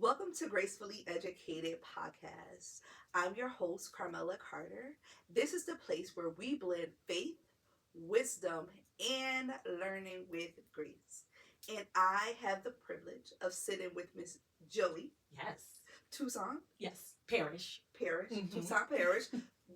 Welcome to GraceFully Educated podcast. I'm your host, Carmela Carter. This is the place where we blend faith, wisdom, and learning with grace. And I have the privilege of sitting with Miss Joie Yes. Toussaint Yes. Parrish. Parrish. Mhm. Toussaint Parrish.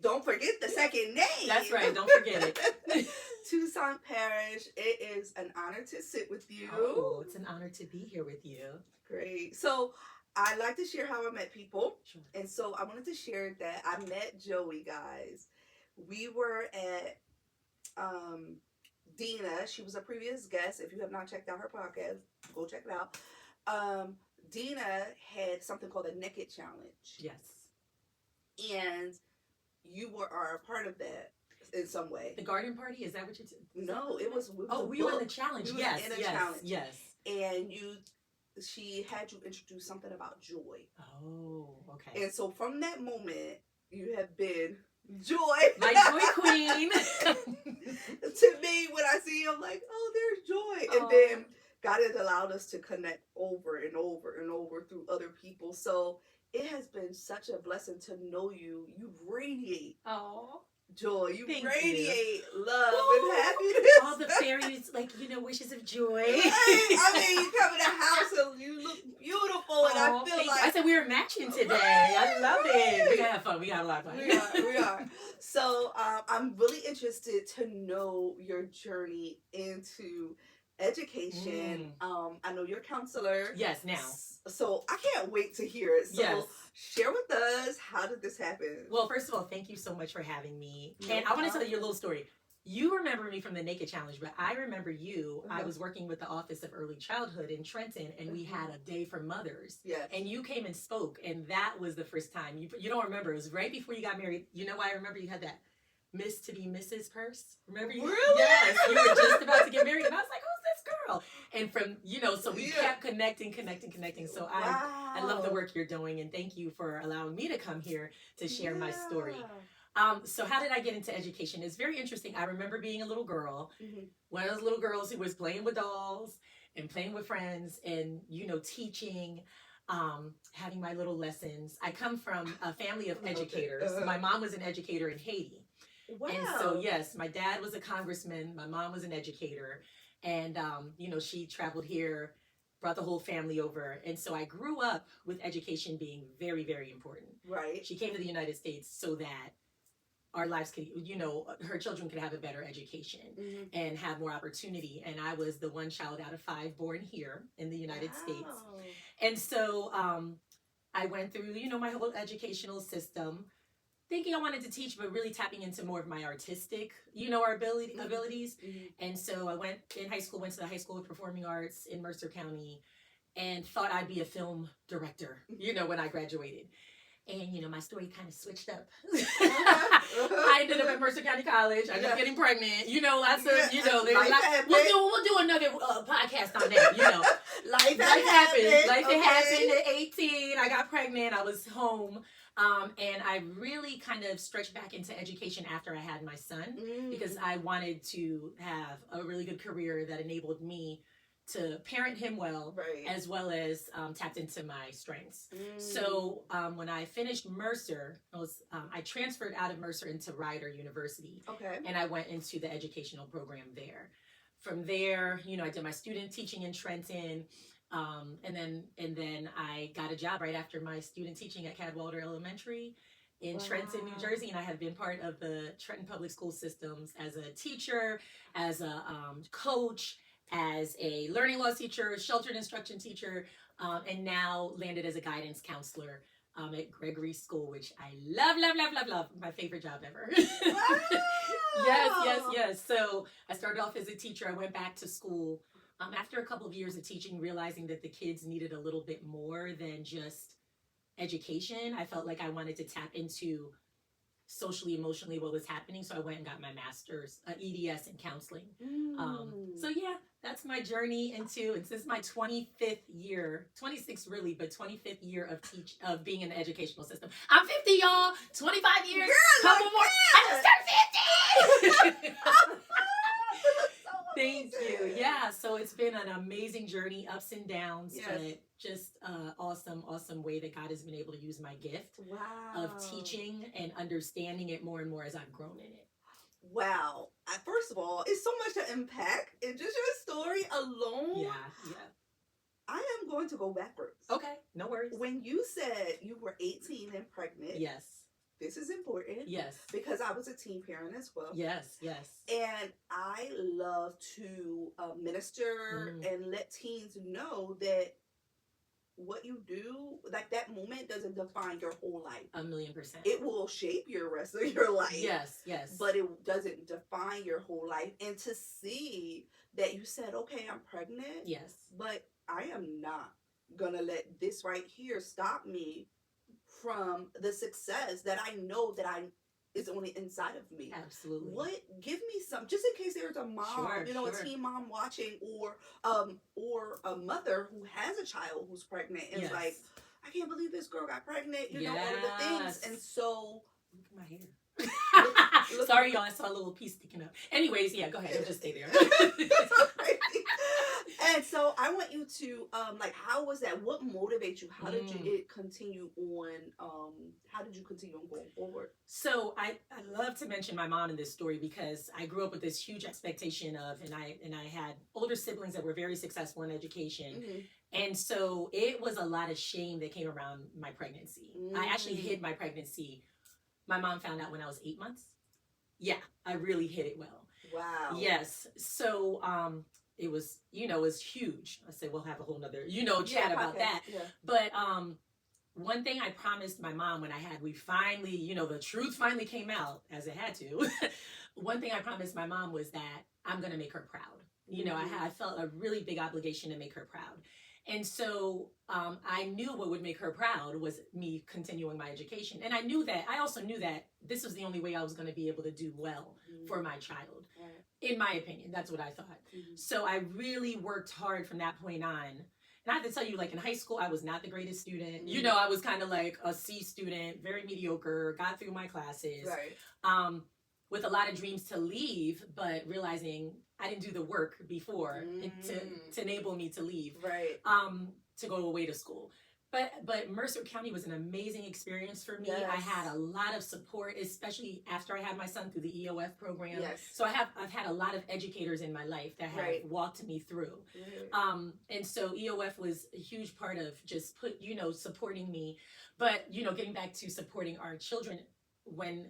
Don't forget the second name. That's right. Don't forget it. Toussaint Parrish. It is an honor to sit with you. Oh, it's an honor to be here with you. Great. So I like to share how I met people. Sure. And so I wanted to share that I met Joie, guys. We were at Dina. She was a previous guest. If you have not checked out her podcast, go check it out. Dina had something called a Naked Challenge. Yes. And you are a part of that in some way. The garden party, is that what you did? No, it was. We were in the challenge. We yes. was in a yes. challenge. Yes. And she had you introduce something about joy. Oh, okay. And so from that moment, you have been Joy. My joy queen. To me, when I see you, I'm like, oh, there's joy. And then God has allowed us to connect over and over and over through other people. So it has been such a blessing to know you. You radiate joy. You Thank radiate you. love Ooh, and happiness. all the fairies, wishes of joy. Right? I mean, you come in the house and you look beautiful, and I feel like I said we were matching today. I love it. We gotta have fun. We got a lot of fun. We are. So I'm really interested to know your journey into education. I know you're a counselor. Yes, now. So I can't wait to hear it. So Yes. share with us, how did this happen? Well, first of all, thank you so much for having me. No And I want to problem. tell you a little story. You remember me from the Naked Challenge, but I remember you. I was working with the Office of Early Childhood in Trenton, and we had a day for mothers. Yes. And you came and spoke, and that was the first time. You don't remember. It was right before you got married. You know why I remember you had that Miss to be Mrs. purse? Remember you? Really? Yes. You were just about to get married, and I was like, who's this girl? And from, so we Yeah. kept connecting. So I love the work you're doing, and thank you for allowing me to come here to share my story. So how did I get into education? It's very interesting. I remember being a little girl, one of those little girls who was playing with dolls and playing with friends and, teaching, having my little lessons. I come from a family of educators. My mom was an educator in Haiti. Wow. And so, yes, my dad was a congressman. My mom was an educator. And, she traveled here, brought the whole family over. And so I grew up with education being very, very important. Right. She came to the United States so that our lives could, her children could have a better education and have more opportunity. And I was the one child out of 5 born here in the United States. And so I went through, my whole educational system, thinking I wanted to teach, but really tapping into more of my artistic, our abilities. And so I went to the High School of Performing Arts in Mercer County, and thought I'd be a film director, when I graduated. And, my story kind of switched up. I ended up at Mercer County College. I ended up getting pregnant. Lots of, we'll do another podcast on that, Life happened. Life okay. happened at 18. I got pregnant. I was home. And I really kind of stretched back into education after I had my son because I wanted to have a really good career that enabled me to parent him well, as well as tapped into my strengths. So when I finished Mercer, I transferred out of Mercer into Rider University. Okay. And I went into the educational program there. From there, I did my student teaching in Trenton. And then I got a job right after my student teaching at Cadwallader Elementary in Trenton, New Jersey, and I have been part of the Trenton Public School systems as a teacher, as a coach, as a learning loss teacher, sheltered instruction teacher, and now landed as a guidance counselor at Gregory School, which I love. My favorite job ever. Wow. Yes. So I started off as a teacher. I went back to school. After a couple of years of teaching, realizing that the kids needed a little bit more than just education, I felt like I wanted to tap into socially, emotionally what was happening. So I went and got my master's, EDS in counseling. So yeah, that's my journey into, and this is my 25th year, 26 really, but 25th year of being in the educational system. I'm 50, y'all, 25 years, Girl, couple more, I just turned 50! Thank you. Yeah, so it's been an amazing journey, ups and downs, Yes. but just awesome way that God has been able to use my gift of teaching and understanding it more and more as I've grown in it. Wow. First of all, it's so much to unpack. And just your story alone. Yeah. I am going to go backwards. Okay, no worries. When you said you were 18 and pregnant. Yes. This is important. Yes. Because I was a teen parent as well. Yes. And I love to minister and let teens know that what you do, like that moment doesn't define your whole life. 1,000,000%. It will shape your rest of your life. Yes. But it doesn't define your whole life. And to see that you said, okay, I'm pregnant. Yes. But I am not gonna let this right here stop me from the success that I know that is on the inside of me. Absolutely. Give me some, just in case there's a mom, sure. a teen mom watching, or a mother who has a child who's pregnant and is like, I can't believe this girl got pregnant, all of the things. And so look at my hair. Sorry, y'all, I saw a little piece sticking up. Anyways, yeah, go ahead. I'll just stay there. And so I want you to, how was that? What motivates you? How did you continue on? How did you continue on going forward? So I love to mention my mom in this story because I grew up with this huge expectation of, and I had older siblings that were very successful in education. And so it was a lot of shame that came around my pregnancy. I actually hid my pregnancy. My mom found out when I was 8 months. Yeah, I really hid it well. Wow. Yes. So, it was, it was huge. I said, we'll have a whole nother, chat about that. Yeah. But, one thing I promised my mom when we finally, the truth finally came out as it had to. One thing I promised my mom was that I'm going to make her proud. I felt a really big obligation to make her proud. And so I knew what would make her proud was me continuing my education. And I also knew that this was the only way I was going to be able to do well for my child. Right. In my opinion, that's what I thought. So I really worked hard from that point on. And I have to tell you, like in high school, I was not the greatest student. I was kind of like a C student, very mediocre, got through my classes. Right. With a lot of dreams to leave, but realizing I didn't do the work before to enable me to leave. Right. To go away to school. But Mercer County was an amazing experience for me. Yes. I had a lot of support, especially after I had my son through the EOF program. Yes. So I've had a lot of educators in my life that have walked me through. And so EOF was a huge part of just supporting me. But, getting back to supporting our children when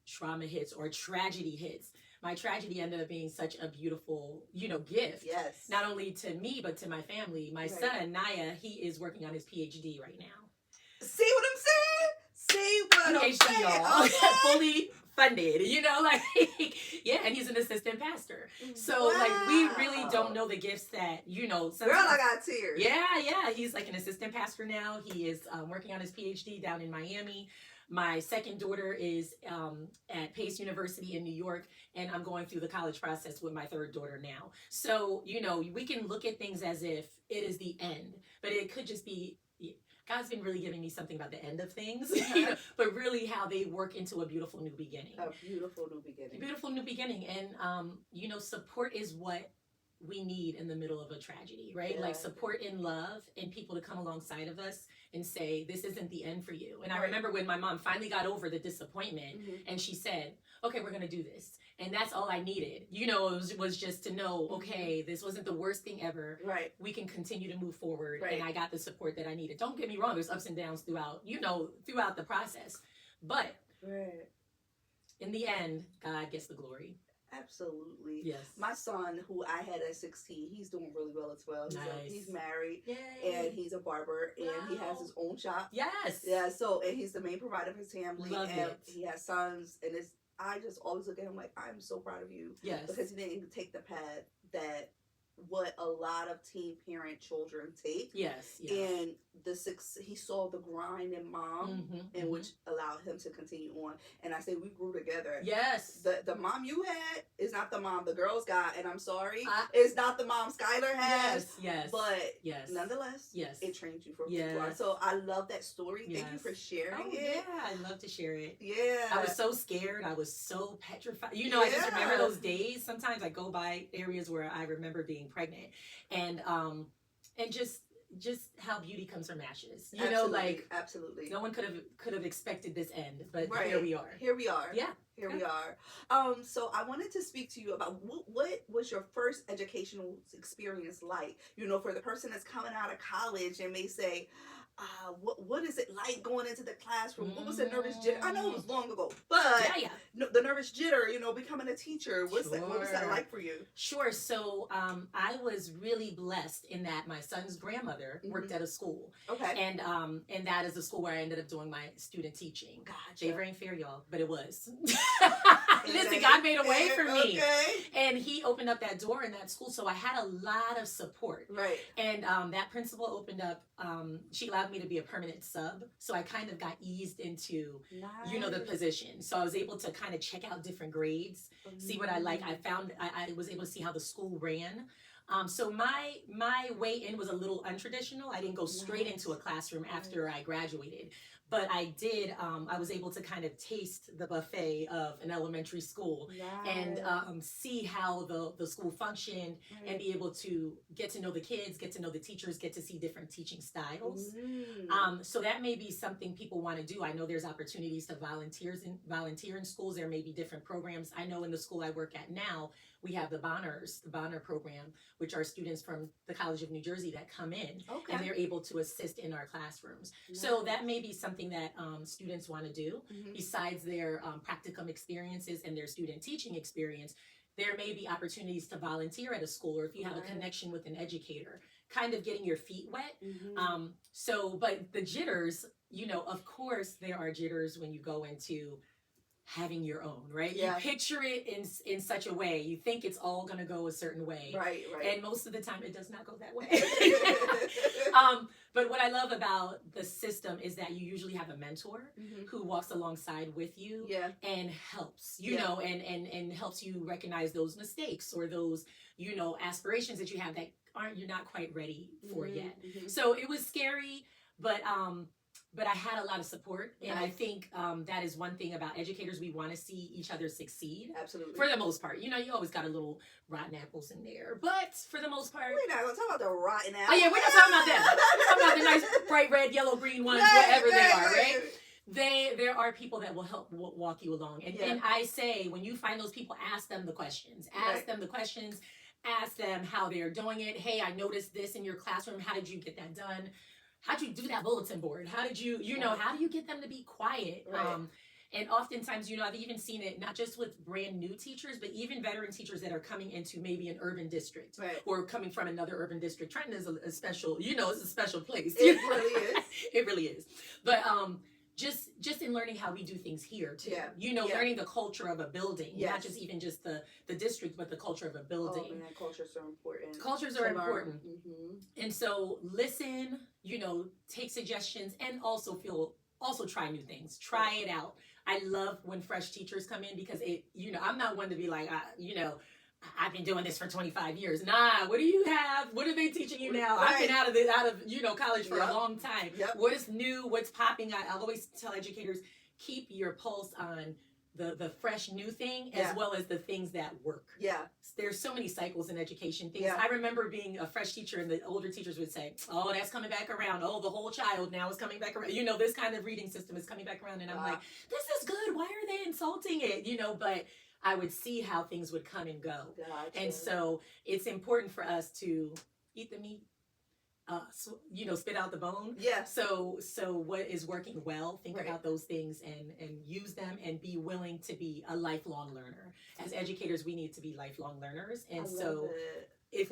trauma hits or tragedy hits. My tragedy ended up being such a beautiful, gift. Yes. Not only to me, but to my family. My son, Naya, he is working on his PhD right now. See what I'm saying? See what I'm saying? Y'all. Fully funded, yeah, and he's an assistant pastor. So, we really don't know the gifts that, sometimes. Girl, I got tears. Yeah. He's like an assistant pastor now. He is working on his PhD down in Miami. My second daughter is at Pace University in New York, and I'm going through the college process with my third daughter now. So, we can look at things as if it is the end, but it could just be, God's been really giving me something about the end of things, but really how they work into a beautiful new beginning. A beautiful new beginning. A beautiful new beginning. And, support is what we need in the middle of a tragedy, right? Yeah. Like support and love and people to come alongside of us and say, this isn't the end for you. And I remember when my mom finally got over the disappointment and she said, okay, we're going to do this. And that's all I needed. It was just to know, okay, this wasn't the worst thing ever. Right. We can continue to move forward. Right. And I got the support that I needed. Don't get me wrong. There's ups and downs throughout the process. But in the end, God gets the glory. Absolutely. Yes. My son, who I had at 16, he's doing really well as well. He's married. Yay. And he's a barber, and he has his own shop. Yes. Yeah, and he's the main provider of his family. Love and it. He has sons, and I just always look at him like, I'm so proud of you. Yes. Because he didn't take the path that what a lot of teen parent children take. Yes. And he saw the grind in mom, and which allowed him to continue on. And I say we grew together. Yes. The mom you had is not the mom the girls got, and I'm sorry, it's not the mom Skylar has. Yes. But yes. nonetheless, yes, it trained you for who you are. So I love that story. Yes. Thank you for sharing it. Yeah, I love to share it. Yeah. I was so scared. I was so petrified. You know, I just remember those days. Sometimes I go by areas where I remember being pregnant, and just how beauty comes from ashes. You know, like absolutely. No one could have expected this end, but right. Here we are. Here we are. Yeah. Here we are. So I wanted to speak to you about what was your first educational experience like? You know, for the person that's coming out of college and may say, what is it like going into the classroom? What was the nervous jitter? I know it was long ago, but the nervous jitter, you know, becoming a teacher. What was that like for you? Sure. So I was really blessed in that my son's grandmother worked at a school. Okay. And that is the school where I ended up doing my student teaching. Gotcha. They ain't fair, y'all, but it was. Listen, God made a way for me. Okay. And he opened up that door in that school. So I had a lot of support. Right. And that principal opened up, she allowed me to be a permanent sub. So I kind of got eased into, you know, the position. So I was able to kind of check out different grades, see what I like. I was able to see how the school ran. So my way in was a little untraditional. I didn't go straight into a classroom after I graduated. But I did, I was able to kind of taste the buffet of an elementary school and see how the school functioned and be able to get to know the kids, get to know the teachers, get to see different teaching styles. So that may be something people want to do. I know there's opportunities to volunteer in schools. There may be different programs. I know in the school I work at now, we have the Bonner program, which are students from the College of New Jersey that come in and they're able to assist in our classrooms. So that may be something that students want to do besides their practicum experiences and their student teaching experience. There may be opportunities to volunteer at a school, or if you have a connection with an educator, kind of getting your feet wet. But the jitters, you know, of course there are jitters when you go into having your own, right? You picture it in such a way. You think it's all going to go a certain way. Right. And most of the time it does not go that way. But what I love about the system is that you usually have a mentor who walks alongside with you and helps, you know, and helps you recognize those mistakes or those, you know, aspirations that you have that you're not quite ready for yet. So it was scary, but I had a lot of support, and I think that is one thing about educators. We want to see each other succeed. Absolutely. For the most part. You know, you always got a little rotten apples in there, but for the most part. We're not going to talk about the rotten apples. Oh, yeah, we're not talking about them. We're talking about the nice, bright red, yellow, green ones, whatever they are, right? There are people that will help walk you along. And I say, when you find those people, ask them the questions. Ask them the questions. Ask them how they're doing it. Hey, I noticed this in your classroom. How did you get that done? How'd you do that bulletin board? How did you, you know, how do you get them to be quiet? And oftentimes, you know, I've even seen it not just with brand new teachers, but even veteran teachers that are coming into maybe an urban district or coming from another urban district. Trenton is a special, you know, it's a special place. It really is. It really is. But just in learning how we do things here too. You know, learning the culture of a building, not just even just the district, but the culture of a building. Oh man, cultures are important. Cultures are important. And so listen, you know, take suggestions, and also try new things. Try it out. I love when fresh teachers come in because it, you know, I'm not one to be like, you know, I've been doing this for 25 years. Nah, what do you have? What are they teaching you now? I've been out of you know, college for a long time. What is new? What's popping? I always tell educators, keep your pulse on the fresh new thing as well as the things that work. There's so many cycles in education. Things I remember being a fresh teacher, and the older teachers would say, oh, that's coming back around. Oh, the whole child now is coming back around. You know, this kind of reading system is coming back around. And I'm like, this is good. Why are they insulting it? You know, but I would see how things would come and go. And so it's important for us to eat the meat, you know, spit out the bone. So what is working well, think about those things and use them, and be willing to be a lifelong learner. As educators, we need to be lifelong learners. And so if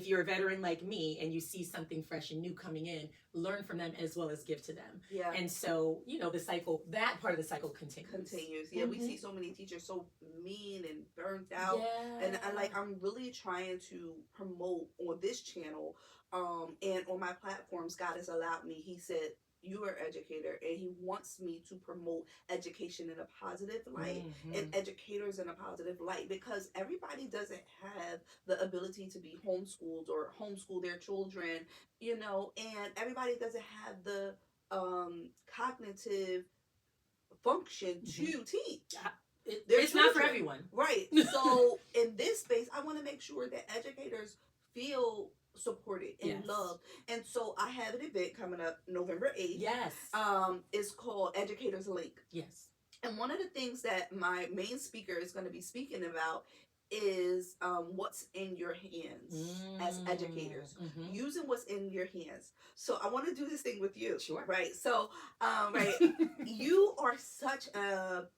you're a veteran like me and you see something fresh and new coming in, learn from them as well as give to them. Yeah. And so, that part of the cycle continues. Yeah, we see so many teachers so mean and burnt out. Yeah. And I'm really trying to promote on this channel, and on my platforms. God has allowed me. He said, you are an educator, and he wants me to promote education in a positive light, and educators in a positive light, because everybody doesn't have the ability to be homeschooled or homeschool their children, and everybody doesn't have the cognitive function to teach. It's not for everyone. Right. So in this space, I want to make sure that educators feel supported and loved. And so I have an event coming up November 8th. Yes. It's called Educators Link. Yes. And one of the things that my main speaker is going to be speaking about is what's in your hands as educators, using what's in your hands. So I want to do this thing with you. Sure. Right. So, right, you are such a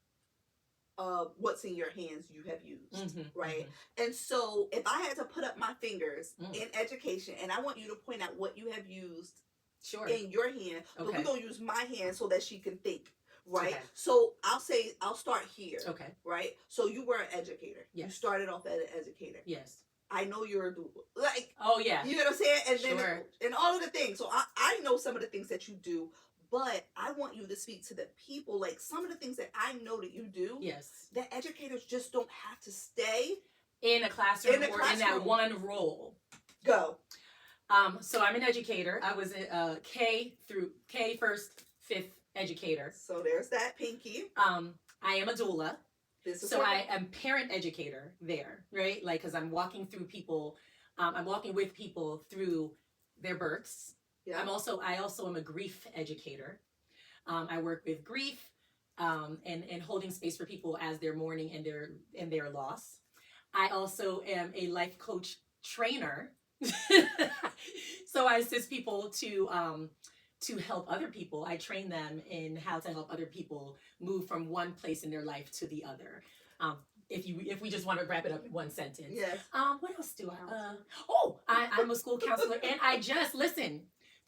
what's in your hands you have used, right? And so if I had to put up my fingers in education, and I want you to point out what you have used in your hand, but we're going to use my hand so that she can think, right? So I'll start here, right? So you were an educator. Yes. You started off as an educator. Yes. I know you're a doula. Like, oh yeah. You know what I'm saying? And then and all of the things. So I know some of the things that you do. But I want you to speak to the people, like some of the things that I know that you do. Yes. That educators just don't have to stay in a classroom or in that one role. Go. So I'm an educator. I was a K first, fifth educator. So there's that, Pinky. I am a doula. I am parent educator there, right? Like, because I'm walking through people. I'm walking with people through their births. Yeah. I also am a grief educator. I work with grief and holding space for people as they're mourning and their loss. I also am a life coach trainer. So I assist people to help other people. I train them in how to help other people move from one place in their life to the other. If we just want to wrap it up in one sentence. Yes. What else do I? I'm a school counselor, and I just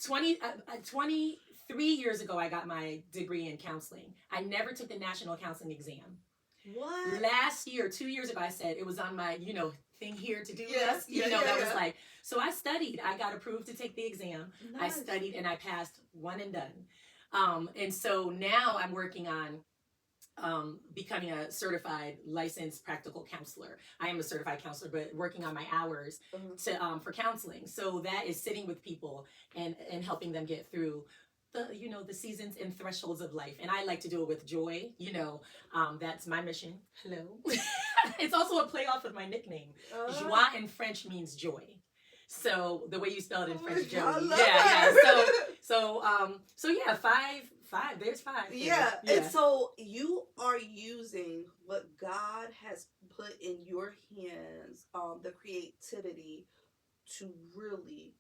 23 years ago, I got my degree in counseling. I never took the national counseling exam. What? Last year, 2 years ago, I said it was on my, thing here to do list. Was like, so I studied. I got approved to take the exam. Nice. I studied and I passed, one and done. And so now I'm working on becoming a certified licensed practical counselor. I am a certified counselor, but working on my hours for counseling. So that is sitting with people and helping them get through the seasons and thresholds of life. And I like to do it with joy. That's my mission. Hello. It's also a play off of my nickname. Joie in French means joy. So the way you spell it in French, joy. So five. There's five. Yeah. And so you are using what God has put in your hands, the creativity to really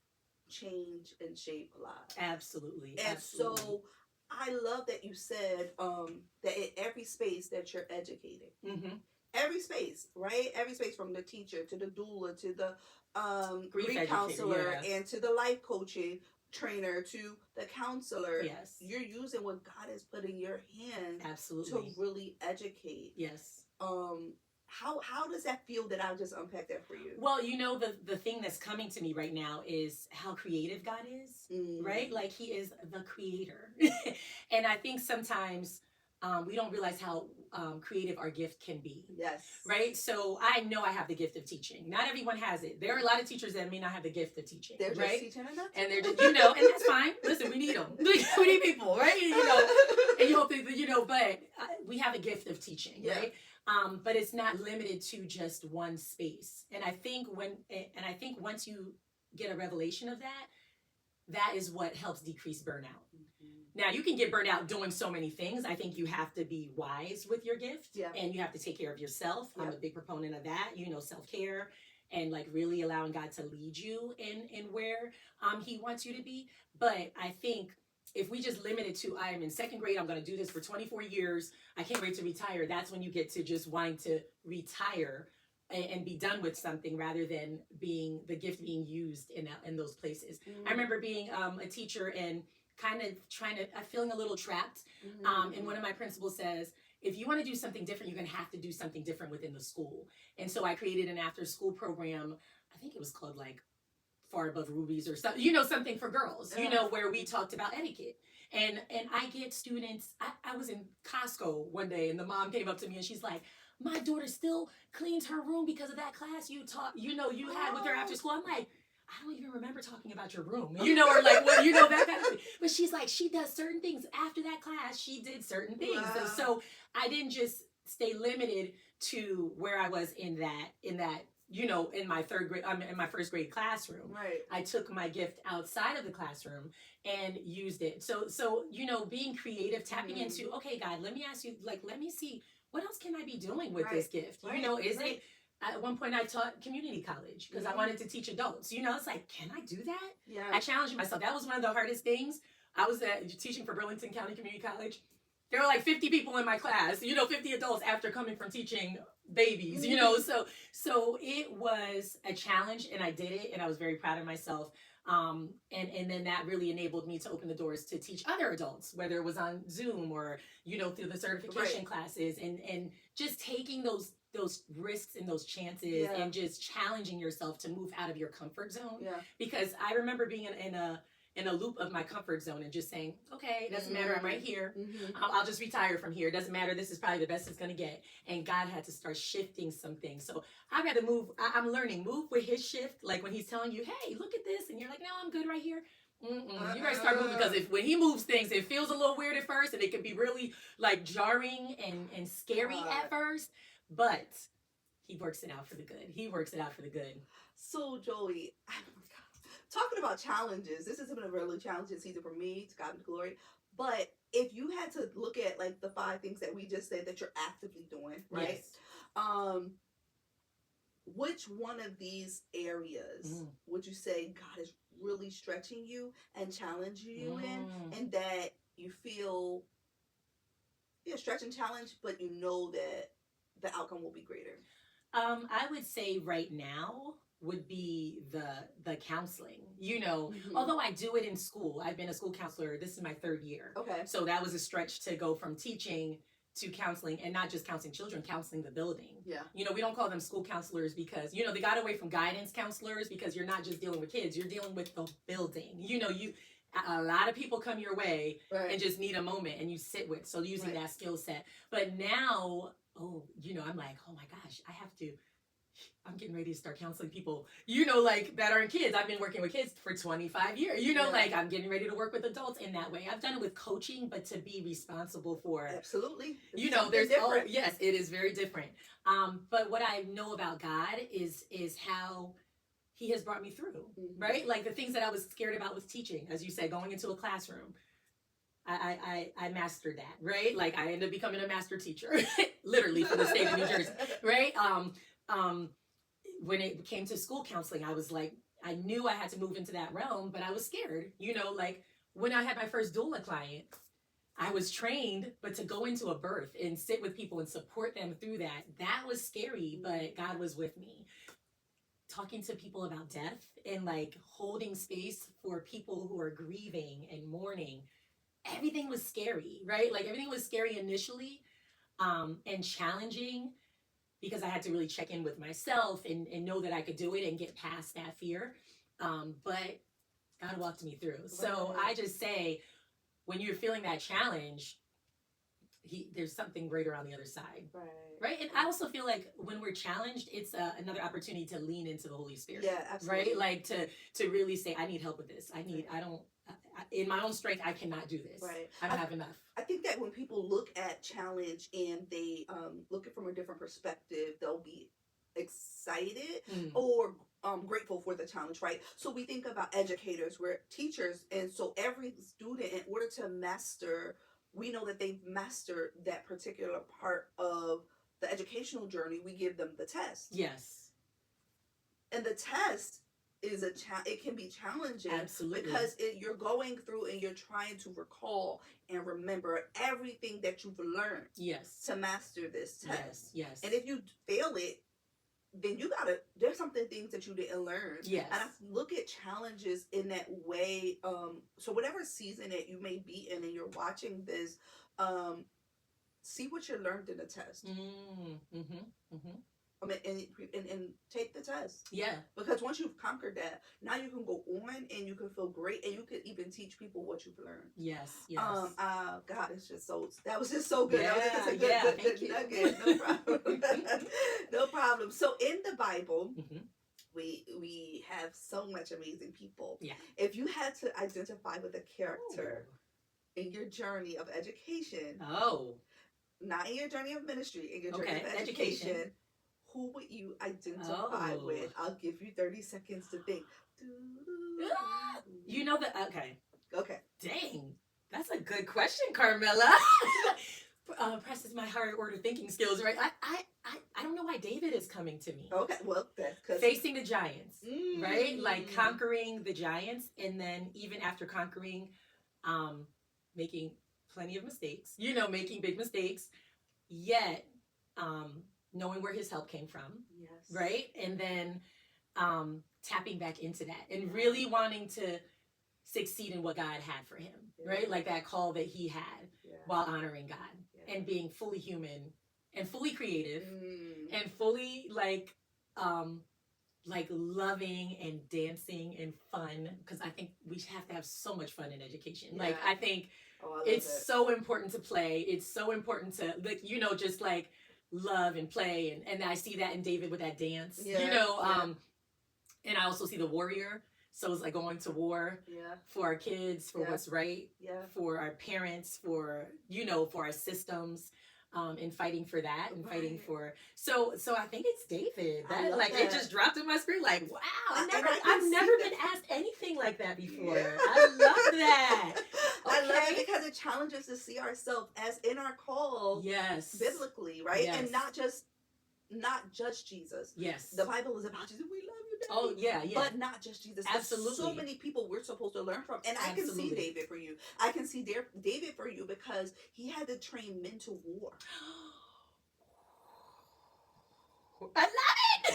change and shape lives. Absolutely. And so I love that you said that in every space that you're educating. Every space, right? Every space, from the teacher to the doula to the grief counselor and to the life coaching trainer to the counselor. Yes. You're using what God has put in your hands. Absolutely. To really educate. Yes. How does that feel that I just unpacked that for you? Well, the thing that's coming to me right now is how creative God is, right? Like, he is the creator. And I think sometimes we don't realize how creative our gift can be. Yes. Right? So I know I have the gift of teaching. Not everyone has it. There are a lot of teachers that may not have the gift of teaching. They're right? just teaching enough. And they're just, and that's fine. Listen, we need them. We need people, right? And you hope that, but we have a gift of teaching, right? But it's not limited to just one space. And I think once you get a revelation of that, that is what helps decrease burnout. Now, you can get burnt out doing so many things. I think you have to be wise with your gift, and you have to take care of yourself. I'm a big proponent of that, self-care, and like really allowing God to lead you in where he wants you to be. But I think if we just limit it to, I am in second grade, I'm going to do this for 24 years, I can't wait to retire, that's when you get to just wanting to retire and be done with something rather than being the gift being used in those places. I remember being a teacher and kind of feeling a little trapped. And one of my principals says, if you want to do something different, you're going to have to do something different within the school. And so I created an after school program. I think it was called like Far Above Rubies or something, something for girls, where we talked about etiquette. And I get students, I was in Costco one day and the mom came up to me and she's like, my daughter still cleans her room because of that class you taught, you had with her after school. I'm like, I don't even remember talking about your room, or like, well, that kind of thing. But she's like, she does certain things. After that class, she did certain things. Wow. So I didn't just stay limited to where I was in that, in my in my first grade classroom. Right. I took my gift outside of the classroom and used it. So, being creative, tapping into, okay, God, let me ask you, like, let me see, what else can I be doing with this gift? Is it, at one point I taught community college because I wanted to teach adults. It's like, can I do that? Yeah. I challenged myself. That was one of the hardest things. I was teaching for Burlington County Community College. There were like 50 people in my class, 50 adults after coming from teaching babies, so it was a challenge and I did it and I was very proud of myself. And then that really enabled me to open the doors to teach other adults, whether it was on Zoom or, through the certification classes and just taking those risks and those chances and just challenging yourself to move out of your comfort zone. Yeah. Because I remember being in a loop of my comfort zone and just saying, okay, it doesn't matter, I'm right here. I'll just retire from here. It doesn't matter. This is probably the best it's going to get. And God had to start shifting some things. So I got to move. I'm learning, move with his shift. Like when he's telling you, hey, look at this. And you're like, no, I'm good right here. You got to start moving, because when he moves things, it feels a little weird at first and it can be really like jarring and scary at first. But he works it out for the good. He works it out for the good. So, Joie, oh my God, talking about challenges, this has been a really challenging season for me, to God be the glory. But if you had to look at like the 5 things that we just said that you're actively doing, right? Yes. Which one of these areas would you say God is really stretching you and challenging you in, and that you feel, stretch and challenge, but you know that the outcome will be greater? I would say right now would be the counseling. Although I do it in school. I've been a school counselor. This is my 3rd year. Okay. So that was a stretch to go from teaching to counseling, and not just counseling children, counseling the building. Yeah. We don't call them school counselors because, they got away from guidance counselors because you're not just dealing with kids, you're dealing with the building. A lot of people come your way and just need a moment and you sit with. So using that skill set. But now, I'm like, oh my gosh, I'm getting ready to start counseling people, like that aren't kids. I've been working with kids for 25 years, like I'm getting ready to work with adults in that way. I've done it with coaching, but to be responsible for, absolutely, there's different. Yes, it is very different. But what I know about God is how he has brought me through, right? Like the things that I was scared about with teaching, as you said, going into a classroom. I mastered that, right? Like I ended up becoming a master teacher, literally, for the state of New Jersey, right? When it came to school counseling, I was like, I knew I had to move into that realm, but I was scared, like when I had my first doula client, I was trained, but to go into a birth and sit with people and support them through that was scary, but God was with me. Talking to people about death and like holding space for people who are grieving and mourning, everything was scary, right? Like everything was scary initially, and challenging, because I had to really check in with myself and know that I could do it and get past that fear. But God walked me through. Right. So I just say, when you're feeling that challenge, there's something greater on the other side. Right. And I also feel like when we're challenged, it's another opportunity to lean into the Holy Spirit. Yeah, absolutely. Right. Like to really say, I need help with this. In my own strength, I cannot do this. Right. I don't have enough. I think that when people look at challenge and they look at it from a different perspective, they'll be excited or grateful for the challenge, right? So we think about educators, we're teachers, and so every student, in order to master, we know that they've mastered that particular part of the educational journey, we give them the test. Yes. And the test is it can be challenging. Absolutely. Because you're going through and you're trying to recall and remember everything that you've learned. Yes. To master this test. Yes. And if you fail it, then there's things that you didn't learn. Yes. And I look at challenges in that way. So whatever season that you may be in and you're watching this, see what you learned in the test. I mean, and take the test. Yeah. Because once you've conquered that, now you can go on and you can feel great, and you can even teach people what you've learned. Yes. Yes. God, it's just that was just so good. Yeah, that was just a good nugget. No problem. No problem. So in the Bible, we have so much amazing people. Yeah. If you had to identify with a character in your journey of education, not in your journey of ministry, in your journey of education, who would you identify with? I'll give you 30 seconds to think. You know that? Okay. Okay. Dang. That's a good question, Carmela. Presses my higher order thinking skills, right? I don't know why David is coming to me. Okay, well, that's because... Facing the giants, right? Like conquering the giants, and then even after conquering, making plenty of mistakes, making big mistakes, yet knowing where his help came from, right? And then tapping back into that and really wanting to succeed in what God had for him, right? Like that call that he had while honoring God and being fully human and fully creative and fully like loving and dancing and fun, because I think we have to have so much fun in education. Like I think it's so important to play. It's so important to just like love and play, and I see that in David with that dance, and I also see the warrior. So it's like going to war for our kids, for what's right, for our parents, for for our systems, and fighting for that, and fighting for. So I think it's David. That it just dropped in my spirit. Like, wow, I've never been asked anything like that before. I love that. I love it because it challenges us to see ourselves as in our call, biblically, right, and not judge Jesus. Yes, the Bible is about Jesus. We love you, Daddy. Oh yeah. But not just Jesus. Absolutely. There's so many people we're supposed to learn from, and I can see David for you. I can see David for you because he had to train men to war. I love it.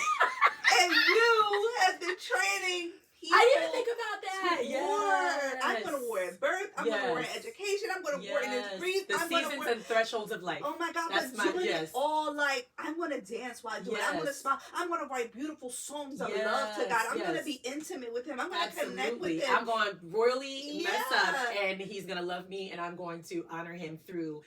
And you have been training people. I didn't think about that. Yes. I'm going to war at birth. I'm going to war in education. I'm going to war in this grief. The seasons and thresholds of life. Oh my God. That's but doing it all like, I'm going to dance while I do it. I'm going to smile. I'm going to write beautiful songs of love to God. I'm going to be intimate with him. I'm going to connect with him. I'm going to royally mess up, and he's going to love me, and I'm going to honor him through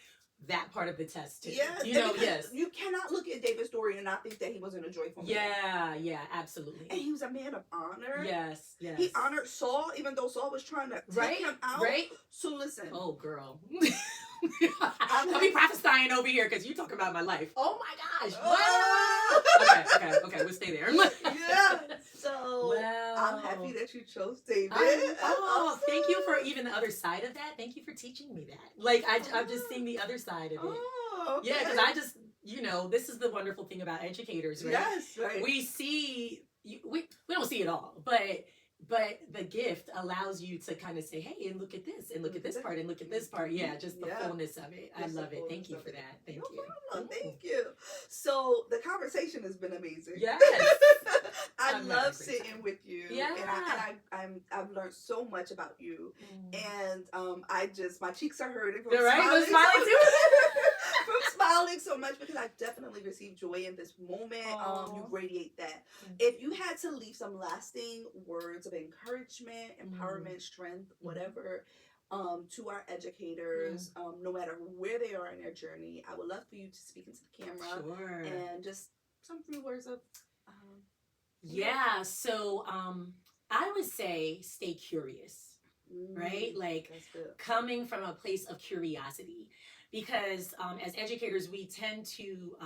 that part of the test too. You cannot look at David's story and not think that he wasn't a joyful man. Yeah, absolutely. And he was a man of honor. Yes. He honored Saul, even though Saul was trying to take him out. Right. So listen. Oh, girl. I'll be prophesying over here because you talk about my life. Oh my gosh. Okay. We'll stay there. So I'm happy that you chose David. Thank you for even the other side of that. Thank you for teaching me that. Like I'm just seeing the other side of it. Okay. Yeah, because I just this is the wonderful thing about educators, right? Yes, right. We see we don't see it all, but the gift allows you to kind of say, hey, and look at this, and look at this part, and look at this part. Yeah, just the fullness of it. I love it. Thank you for that. Thank you. Thank you. So the conversation has been amazing. Yes. I love sitting with you. Yeah. And I've learned so much about you. And my cheeks are hurting from smiling. Smiling too. From smiling so much because I definitely received joy in this moment. You radiate that. If you had to leave some lasting words of encouragement, empowerment, strength, whatever, to our educators, no matter where they are in their journey, I would love for you to speak into the camera and just some few words of so I would say stay curious, right? Like coming from a place of curiosity, because as educators we tend to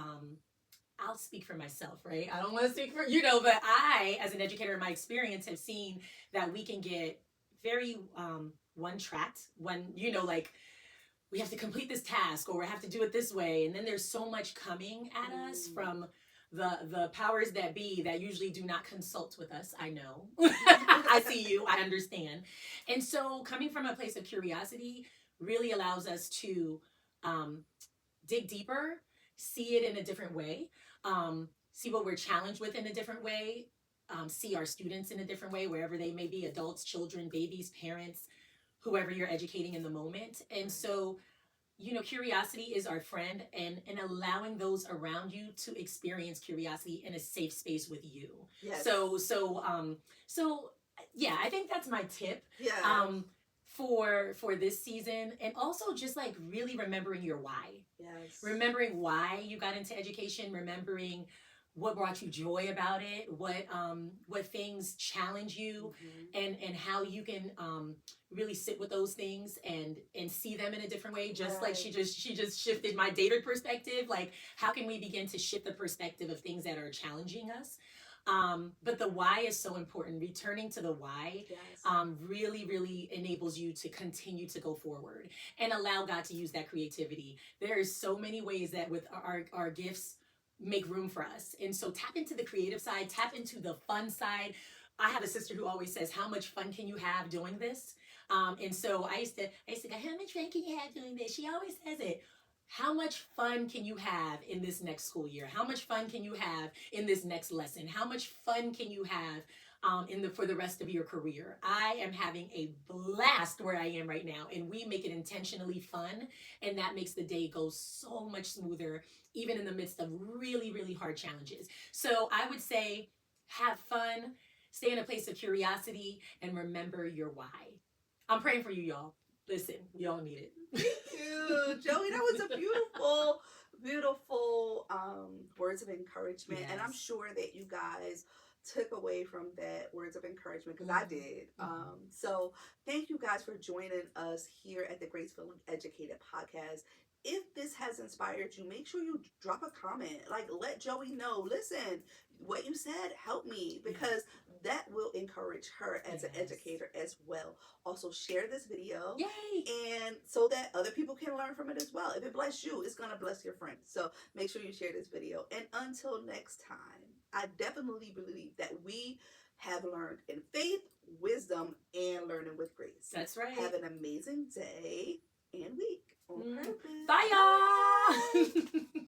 I'll speak for myself, right? I don't want to speak for, but I, as an educator in my experience, have seen that we can get very one-tracked when, like, we have to complete this task or we have to do it this way. And then there's so much coming at us from the powers that be that usually do not consult with us. I know. I see you. I understand. And so coming from a place of curiosity really allows us to dig deeper, see it in a different way, see what we're challenged with in a different way, see our students in a different way, wherever they may be, adults, children, babies, parents, whoever you're educating in the moment. And so, curiosity is our friend, and allowing those around you to experience curiosity in a safe space with you. Yes. So yeah, I think that's my tip. Yeah. For this season, and also just like really remembering your why. Yes. Remembering why you got into education, remembering what brought you joy about it, what things challenge you, and how you can really sit with those things and see them in a different way. Just like she just shifted my dated perspective. Like, how can we begin to shift the perspective of things that are challenging us? But the why is so important. Returning to the why really enables you to continue to go forward and allow God to use that creativity. There's so many ways that with our gifts make room for us. And so tap into the creative side, tap into the fun side. I have a sister who always says, how much fun can you have doing this? And so I used to go, how much fun can you have doing this? She always says it. How much fun can you have in this next school year? How much fun can you have in this next lesson? How much fun can you have for the rest of your career? I am having a blast where I am right now, and we make it intentionally fun, and that makes the day go so much smoother, even in the midst of really hard challenges. So I would say, have fun, stay in a place of curiosity, and remember your why. I'm praying for you, y'all. Listen, y'all need it. Thank you, Joey. That was a beautiful words of encouragement. Yes. And I'm sure that you guys took away from that words of encouragement, because I did. So thank you guys for joining us here at the GraceFully Educated podcast. If this has inspired you, make sure you drop a comment. Like, let Joey know, listen, what you said helped me, because that will encourage her as an educator as well. Also, share this video. Yay! And so that other people can learn from it as well. If it bless you, it's going to bless your friends. So make sure you share this video. And until next time, I definitely believe that we have learned in faith, wisdom, and learning with grace. That's right. Have an amazing day and week on purpose. Bye, y'all!